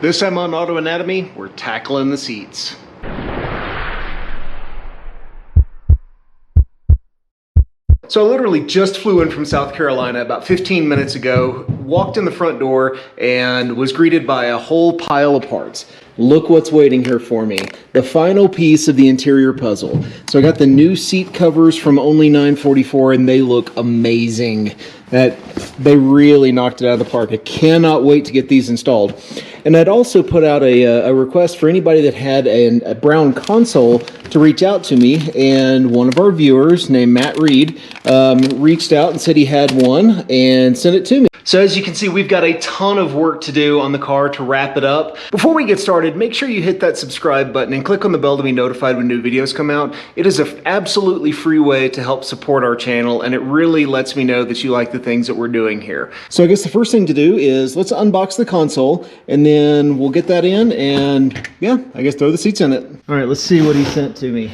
This time on Auto Anatomy, we're tackling the seats. So I literally just flew in from South Carolina about 15 minutes ago, walked in the front door, and was greeted by a whole pile of parts. Look what's waiting here for me. The final piece of the interior puzzle. So I got the new seat covers from Only $9.44, and they look amazing. They really knocked it out of the park. I cannot wait to get these installed. And I'd also put out a request for anybody that had a brown console to reach out to me, and one of our viewers named Matt Reed reached out and said he had one and sent it to me. So as you can see, we've got a ton of work to do on the car to wrap it up. Before we get started, make sure you hit that subscribe button and click on the bell to be notified when new videos come out. It is an absolutely free way to help support our channel, and it really lets me know that you like the things that we're doing here. So I guess the first thing to do is let's unbox the console, and then we'll get that in and yeah, I guess throw the seats in it. All right, let's see what he sent to me.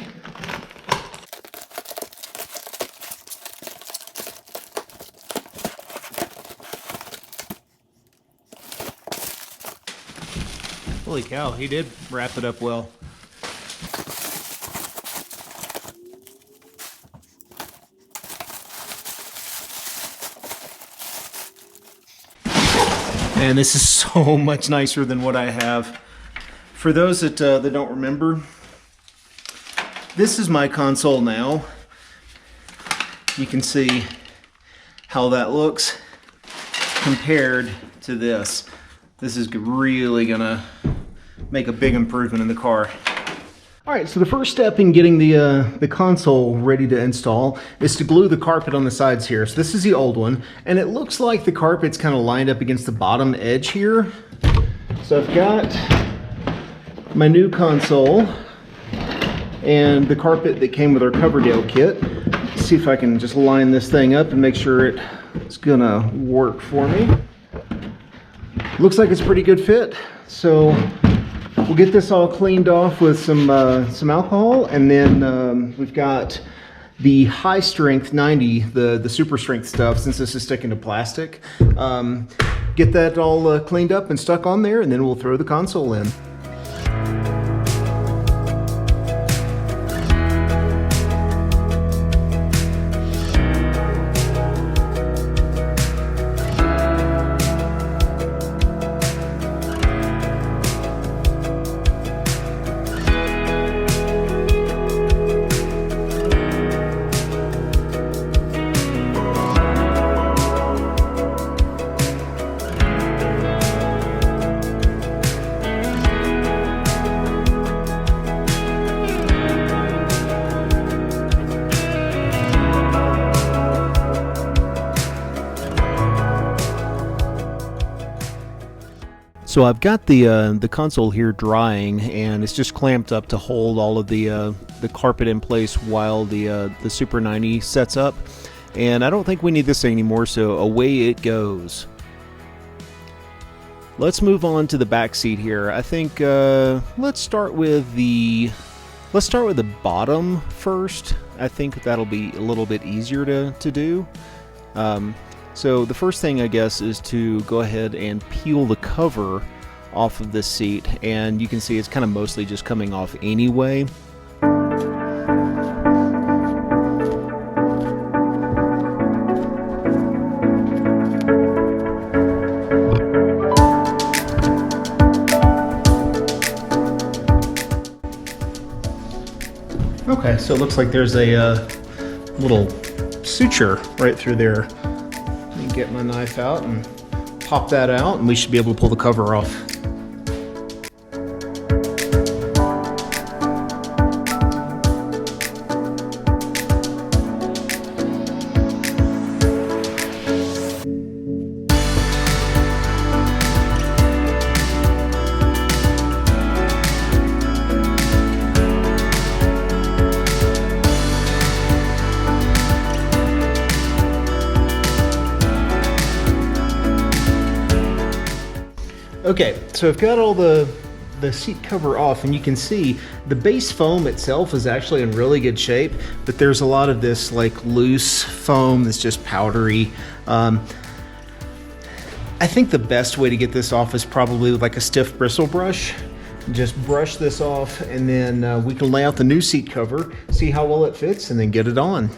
Holy cow, he did wrap it up well. And this is so much nicer than what I have. For those that don't remember, this is my console now. You can see how that looks compared to this. This is really gonna make a big improvement in the car. All right, so the first step in getting the console ready to install is to glue the carpet on the sides here. So this is the old one, and it looks like the carpet's kind of lined up against the bottom edge here. So I've got my new console and the carpet that came with our Coverdale kit. Let's see if I can just line this thing up and make sure it's gonna work for me. Looks like it's a pretty good fit, so we'll get this all cleaned off with some alcohol, and then we've got the high strength 90, the super strength stuff, since this is sticking to plastic. Get that all cleaned up and stuck on there, and then we'll throw the console in. So I've got the console here drying, and it's just clamped up to hold all of the carpet in place while the Super 90 sets up. And I don't think we need this thing anymore, so away it goes. Let's move on to the back seat here. I think let's start with the bottom first. I think that'll be a little bit easier to do. So the first thing, I guess, is to go ahead and peel the cover off of this seat, and you can see it's kind of mostly just coming off anyway. Okay, so it looks like there's a little suture right through there. Get my knife out and pop that out, and we should be able to pull the cover off. Okay, so I've got all the seat cover off, and you can see the base foam itself is actually in really good shape, but there's a lot of this like loose foam that's just powdery. I think the best way to get this off is probably with like a stiff bristle brush. Just brush this off, and then we can lay out the new seat cover, see how well it fits, and then get it on.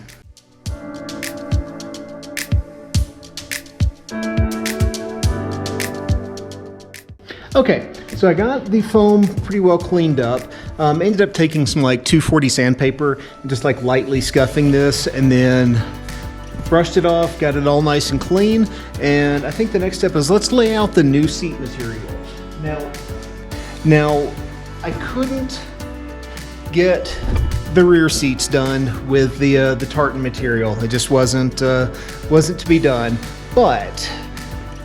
Okay, so I got the foam pretty well cleaned up. Ended up taking some like 240 sandpaper and just like lightly scuffing this, and then brushed it off, got it all nice and clean. And I think the next step is let's lay out the new seat material. Now I couldn't get the rear seats done with the tartan material. It just wasn't to be done, but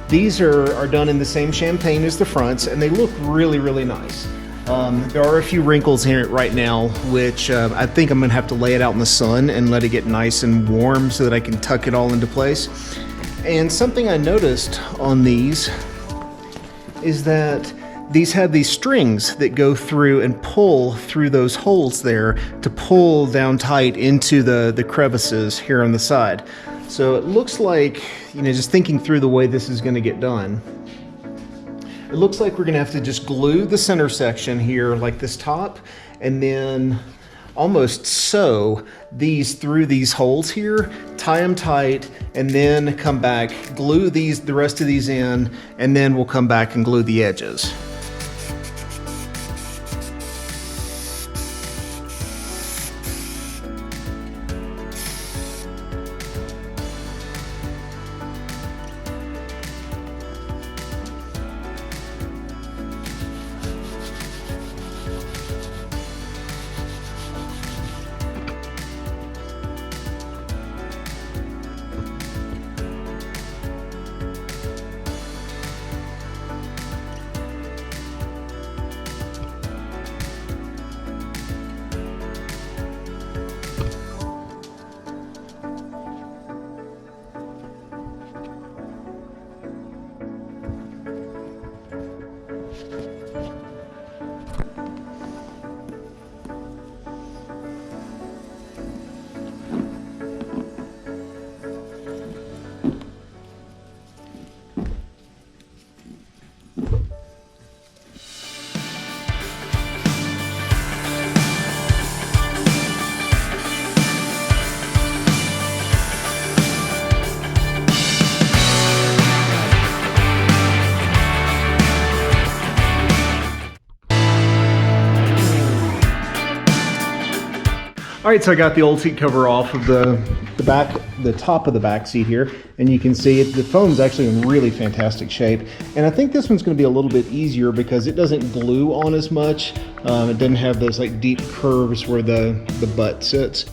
these are done in the same champagne as the fronts, and they look really, really nice. There are a few wrinkles in it right now, which I think I'm gonna have to lay it out in the sun and let it get nice and warm so that I can tuck it all into place. And something I noticed on these is that these have these strings that go through and pull through those holes there to pull down tight into the crevices here on the side. So it looks like, you know, just thinking through the way this is going to get done, it looks like we're going to have to just glue the center section here like this top, and then almost sew these through these holes here, tie them tight, and then come back, glue the rest of these in, and then we'll come back and glue the edges. All right, so I got the old seat cover off of the top of the back seat here, and you can see the foam's actually in really fantastic shape. And I think this one's going to be a little bit easier because it doesn't glue on as much. It doesn't have those like deep curves where the butt sits.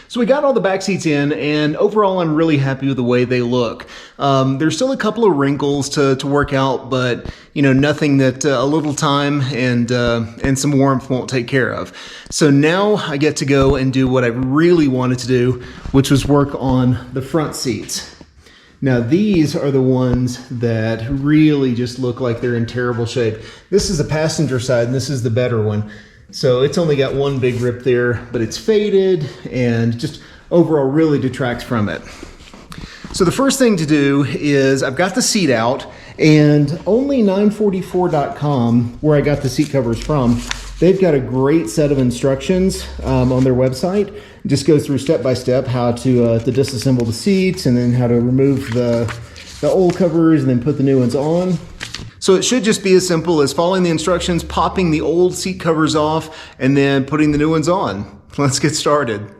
So we got all the back seats in, and overall I'm really happy with the way they look. There's still a couple of wrinkles to work out, but you know, nothing that a little time and some warmth won't take care of. So now I get to go and do what I really wanted to do, which was work on the front seats. Now these are the ones that really just look like they're in terrible shape. This is the passenger side and this is the better one. So it's only got one big rip there, but it's faded and just overall really detracts from it. So the first thing to do is I've got the seat out, and only 944.com, where I got the seat covers from, they've got a great set of instructions on their website. It just goes through step by step how to disassemble the seats, and then how to remove the old covers and then put the new ones on. So it should just be as simple as following the instructions, popping the old seat covers off, and then putting the new ones on. Let's get started.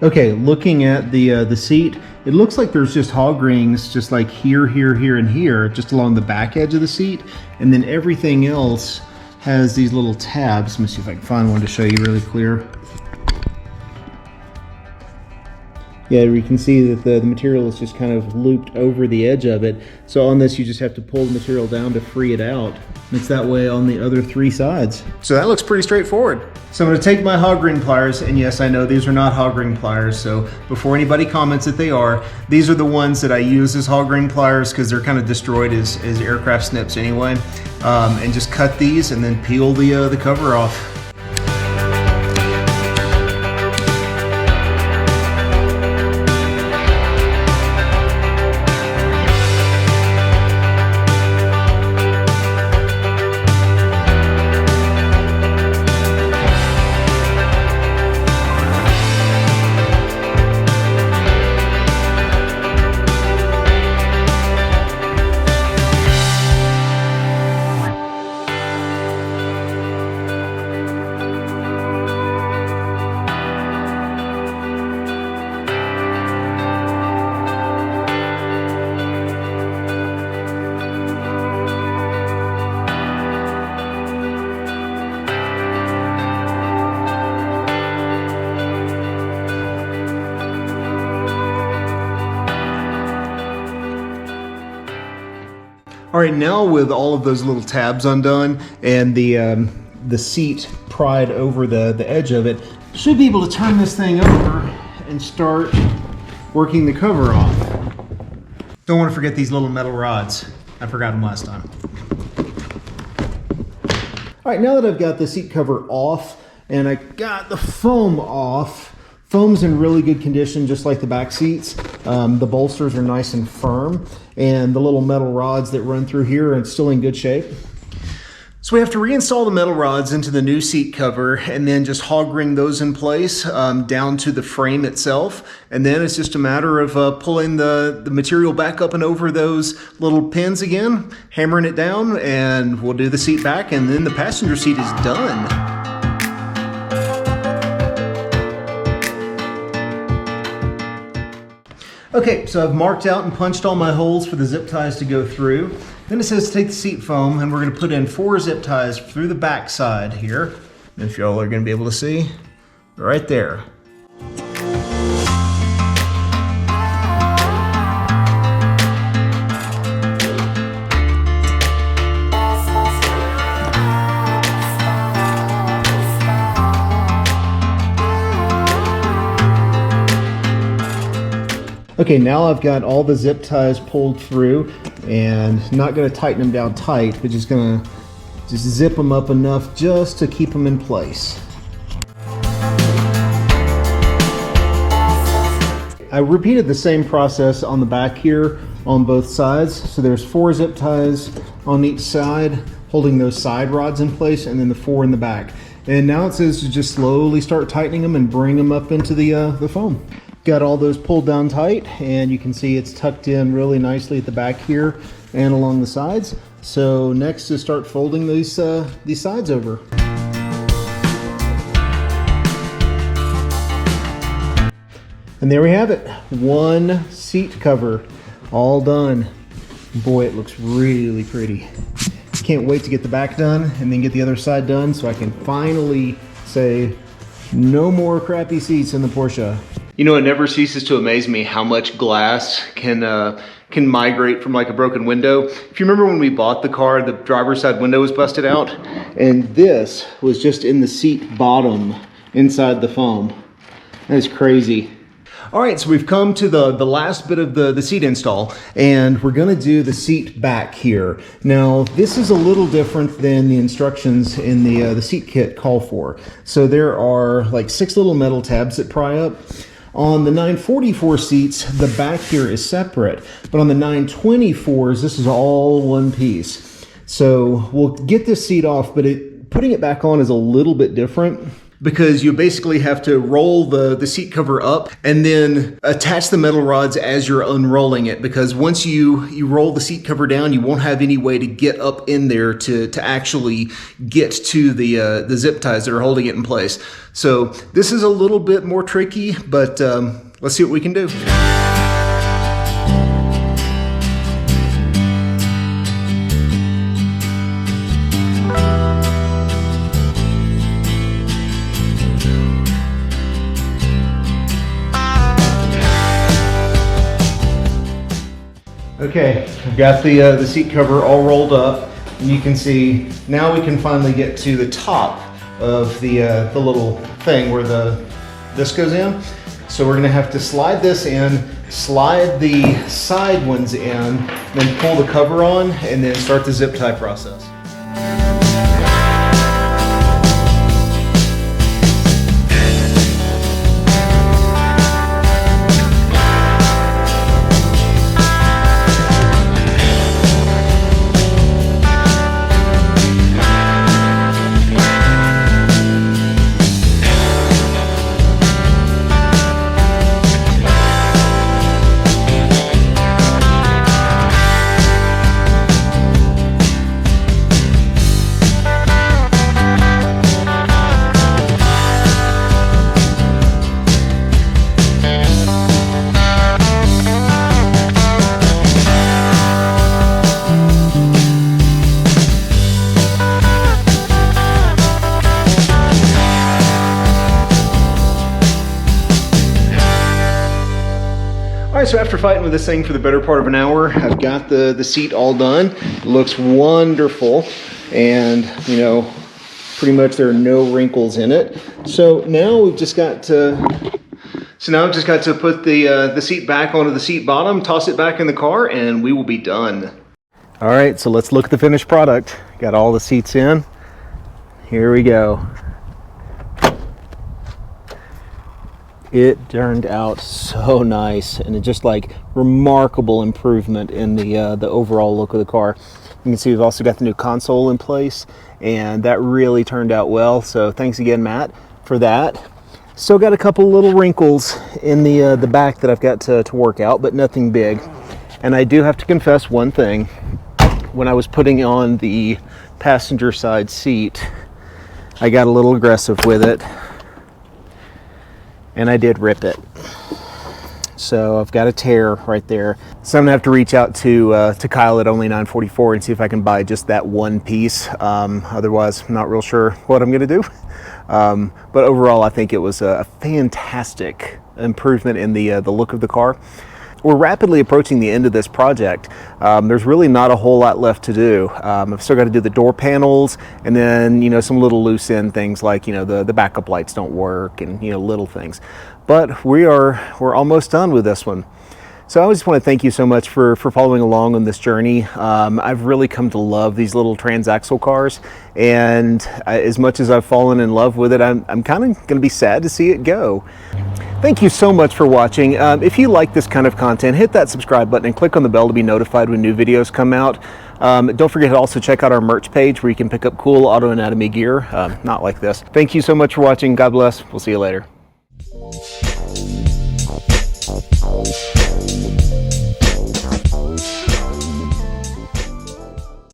Okay, looking at the seat, it looks like there's just hog rings just like here, here, here, and here, just along the back edge of the seat. And then everything else has these little tabs. Let me see if I can find one to show you really clear. Yeah, you can see that the material is just kind of looped over the edge of it. So on this, you just have to pull the material down to free it out. It's that way on the other three sides. So that looks pretty straightforward. So I'm gonna take my hog ring pliers, and yes, I know these are not hog ring pliers, so before anybody comments that they are, these are the ones that I use as hog ring pliers because they're kind of destroyed as aircraft snips anyway. And just cut these and then peel the cover off. All right, now with all of those little tabs undone and the seat pried over the edge of it, should be able to turn this thing over and start working the cover off. Don't want to forget these little metal rods. I forgot them last time. All right, now that I've got the seat cover off and I got the foam off, foam's in really good condition, just like the back seats. The bolsters are nice and firm, and the little metal rods that run through here are still in good shape. So we have to reinstall the metal rods into the new seat cover and then just hog ring those in place down to the frame itself. And then it's just a matter of pulling the material back up and over those little pins again, hammering it down, and we'll do the seat back, and then the passenger seat is done. Okay, so I've marked out and punched all my holes for the zip ties to go through. Then it says take the seat foam, and we're going to put in 4 zip ties through the back side here. If y'all are going to be able to see, right there. Okay, now I've got all the zip ties pulled through, and not going to tighten them down tight, but just going to zip them up enough just to keep them in place. I repeated the same process on the back here on both sides. So there's 4 zip ties on each side holding those side rods in place, and then the 4 in the back. And now it says to just slowly start tightening them and bring them up into the foam. Got all those pulled down tight, and you can see it's tucked in really nicely at the back here and along the sides. So next is start folding these sides over. And there we have it, 1 seat cover, all done. Boy, it looks really pretty. Can't wait to get the back done and then get the other side done so I can finally say no more crappy seats in the Porsche. You know, it never ceases to amaze me how much glass can migrate from like a broken window. If you remember when we bought the car, the driver's side window was busted out, and this was just in the seat bottom inside the foam. That is crazy. All right, so we've come to the last bit of the seat install, and we're gonna do the seat back here. Now, this is a little different than the instructions in the seat kit call for. So there are like 6 little metal tabs that pry up. On the 944 seats, the back here is separate, but on the 924s, this is all one piece. So we'll get this seat off, but putting it back on is a little bit different, because you basically have to roll the seat cover up and then attach the metal rods as you're unrolling it, because once you roll the seat cover down, you won't have any way to get up in there to actually get to the zip ties that are holding it in place. So this is a little bit more tricky, but let's see what we can do. Okay, I've got the seat cover all rolled up, and you can see now we can finally get to the top of the little thing where this goes in. So we're going to have to slide this in, slide the side ones in, then pull the cover on, and then start the zip tie process. All right, so after fighting with this thing for the better part of an hour, I've got the seat all done. It looks wonderful, and you know, pretty much there are no wrinkles in it. So now we've just got to put the seat back onto the seat bottom, toss it back in the car, and we will be done. All right, so let's look at the finished product. Got all the seats in. Here we go. It turned out so nice, and it's just like remarkable improvement in the overall look of the car. You can see we've also got the new console in place, and that really turned out well. So thanks again, Matt, for that. Still got a couple little wrinkles in the back that I've got to work out, but nothing big. And I do have to confess one thing. When I was putting on the passenger side seat, I got a little aggressive with it, and I did rip it. So I've got a tear right there. So I'm gonna have to reach out to Kyle at Only 944 and see if I can buy just that one piece. Otherwise, I'm not real sure what I'm gonna do. But overall, I think it was a fantastic improvement in the look of the car. We're rapidly approaching the end of this project. There's really not a whole lot left to do. I've still got to do the door panels, and then, you know, some little loose end things like, you know, the backup lights don't work, and, you know, little things. But we're almost done with this one. So I just want to thank you so much for following along on this journey. I've really come to love these little transaxle cars, and as much as I've fallen in love with it, I'm kind of going to be sad to see it go. Thank you so much for watching. If you like this kind of content, hit that subscribe button and click on the bell to be notified when new videos come out. Don't forget to also check out our merch page where you can pick up cool auto anatomy gear, not like this. Thank you so much for watching. God bless. We'll see you later.